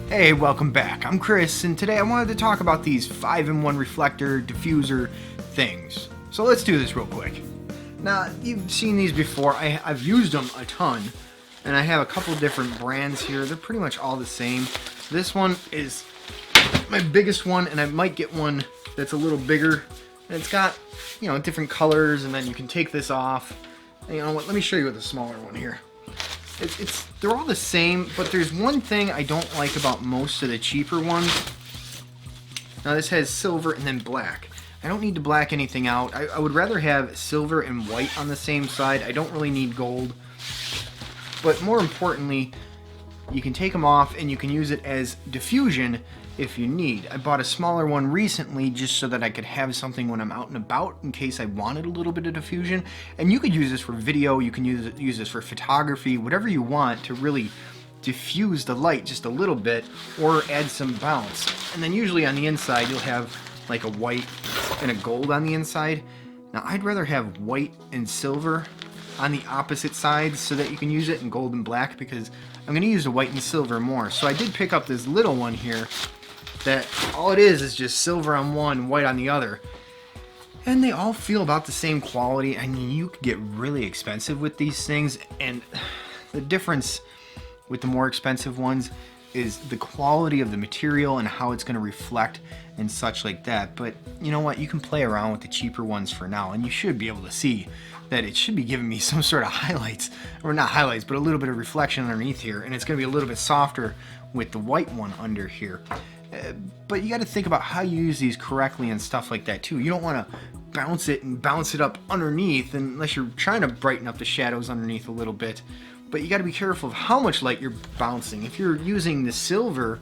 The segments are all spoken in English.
Hey, welcome back. I'm Chris, and today I wanted to talk about these 5-in-1 reflector diffuser things. So let's do this real quick. Now, you've seen these before. I've used them a ton, and I have a couple different brands here. They're pretty much all the same. This one is my biggest one, and I might get one that's a little bigger. And it's got, different colors, and then you can take this off. And you know what? Let me show you with the smaller one here. They're all the same, but there's one thing I don't like about most of the cheaper ones. Now this has silver and then black. I don't need to black anything out. I would rather have silver and white on the same side. I don't really need gold. But more importantly, you can take them off and you can use it as diffusion if you need. I bought a smaller one recently just so that I could have something when I'm out and about in case I wanted a little bit of diffusion. And you could use this for video, you can use this for photography, whatever you want to really diffuse the light just a little bit or add some bounce. And then usually on the inside you'll have like a white and a gold on the inside. Now I'd rather have white and silver on the opposite sides so that you can use it in gold and black, because I'm going to use the white and silver more. So I did pick up this little one here that all it is just silver on one, white on the other. And they all feel about the same quality. I mean, you could get really expensive with these things, and the difference with the more expensive ones is the quality of the material and how it's going to reflect and such like that. But you know what? You can play around with the cheaper ones for now, and you should be able to see that it should be giving me some sort of highlights, or not highlights, but a little bit of reflection underneath here, and it's going to be a little bit softer with the white one under here. But you got to think about how you use these correctly and stuff like that too. You don't want to bounce it up underneath unless you're trying to brighten up the shadows underneath a little bit. But you got to be careful of how much light you're bouncing. If you're using the silver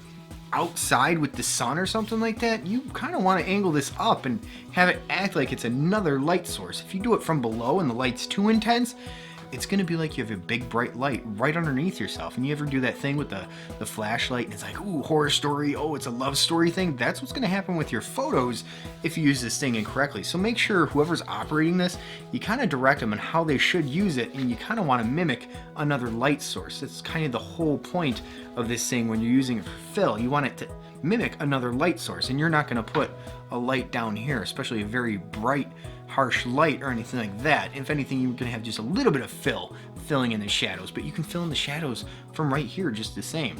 outside with the sun or something like that, you kind of want to angle this up and have it act like it's another light source. If you do it from below and the light's too intense, it's going to be like you have a big bright light right underneath yourself. And you ever do that thing with the flashlight and it's like, ooh, horror story, oh, it's a love story thing? That's what's going to happen with your photos if you use this thing incorrectly. So make sure whoever's operating this, you kind of direct them on how they should use it, and you kind of want to mimic another light source. That's kind of the whole point of this thing when you're using it for fill. You want it to mimic another light source, and you're not going to put a light down here, especially a very bright harsh light or anything like that. If anything, you're gonna have just a little bit of filling in the shadows, but you can fill in the shadows from right here just the same.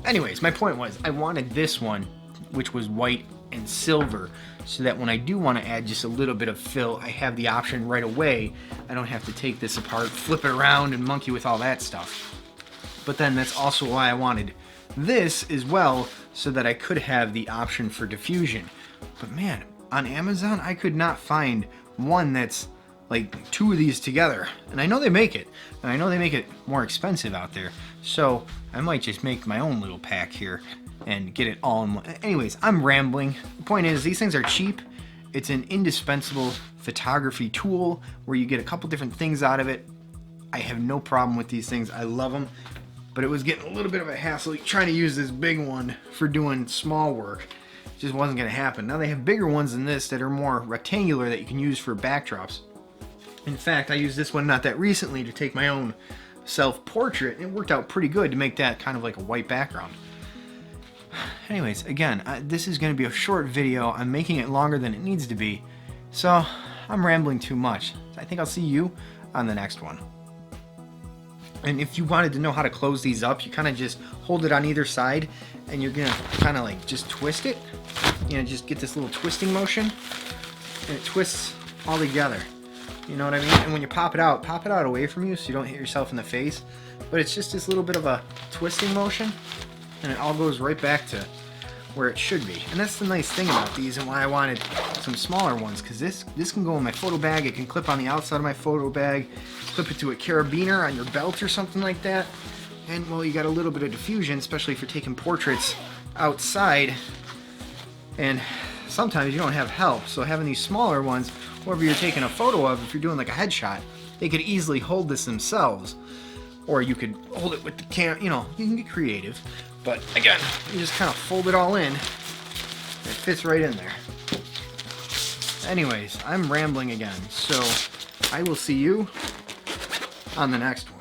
Anyways, my point was I wanted this one, which was white and silver, so that when I do want to add just a little bit of fill, I have the option right away. I don't have to take this apart, flip it around, and monkey with all that stuff. But then that's also why I wanted this as well, so that I could have the option for diffusion. But man, on Amazon I could not find one that's like two of these together, and I know they make it, and I know they make it more expensive out there, so I might just make my own little pack here and get it all in one. Anyways, I'm rambling. The point is, these things are cheap. It's an indispensable photography tool where you get a couple different things out of it. I have no problem with these things. I love them, but it was getting a little bit of a hassle trying to use this big one for doing small work. Just wasn't going to happen. Now they have bigger ones than this that are more rectangular that you can use for backdrops. In fact, I used this one not that recently to take my own self-portrait, and it worked out pretty good to make that kind of like a white background. Anyways, again, this is going to be a short video. I'm making it longer than it needs to be, so I'm rambling too much. I think I'll see you on the next one. And if you wanted to know how to close these up, you kind of just hold it on either side, and you're going to kind of like just twist it. Just get this little twisting motion, and it twists all together. You know what I mean? And when you pop it out away from you so you don't hit yourself in the face. But it's just this little bit of a twisting motion, and it all goes right back to where it should be. And that's the nice thing about these, and why I wanted some smaller ones, because this can go in my photo bag. It can clip on the outside of my photo bag, clip it to a carabiner on your belt or something like that. And well, you got a little bit of diffusion, especially if you're taking portraits outside, and sometimes you don't have help. So having these smaller ones, whoever you're taking a photo of, if you're doing like a headshot, they could easily hold this themselves, or you could hold it with the camera. You can get creative, but again, you just kind of fold it all in, and it fits right in there. Anyways, I'm rambling again, so I will see you on the next one.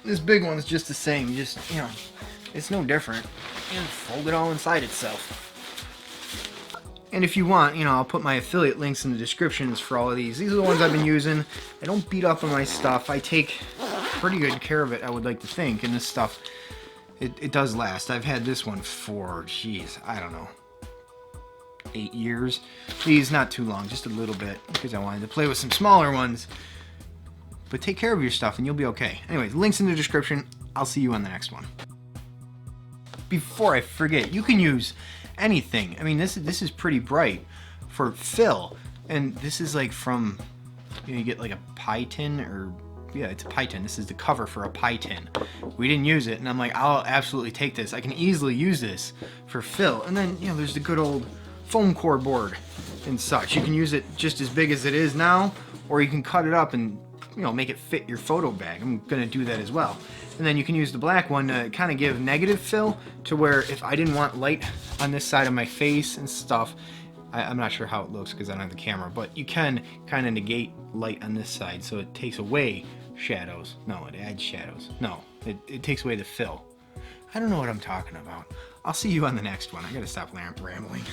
This big one's just the same. You just, it's no different. And fold it all inside itself. And if you want, you know, I'll put my affiliate links in the descriptions for all of these. These are the ones I've been using. I don't beat up on my stuff. I take pretty good care of it, I would like to think. And this stuff, it does last. I've had this one for, geez, I don't know, 8 years. These, not too long, just a little bit, because I wanted to play with some smaller ones. But take care of your stuff and you'll be okay. Anyways, links in the description. I'll see you on the next one. Before I forget, you can use anything. I mean, this is pretty bright for fill, and this is like from, you know, you get like a pie tin, or yeah, it's a pie tin. This is the cover for a pie tin. We didn't use it, and I'm like, I'll absolutely take this. I can easily use this for fill. And then, you know, there's the good old foam core board and such. You can use it just as big as it is now, or you can cut it up and, you know, make it fit your photo bag. I'm gonna do that as well. And then you can use the black one to kind of give negative fill, to where if I didn't want light on this side of my face and stuff, I'm not sure how it looks because I don't have the camera, but you can kind of negate light on this side, so it takes away shadows. No, it adds shadows. No, it takes away the fill. I don't know what I'm talking about. I'll see you on the next one. I gotta stop rambling.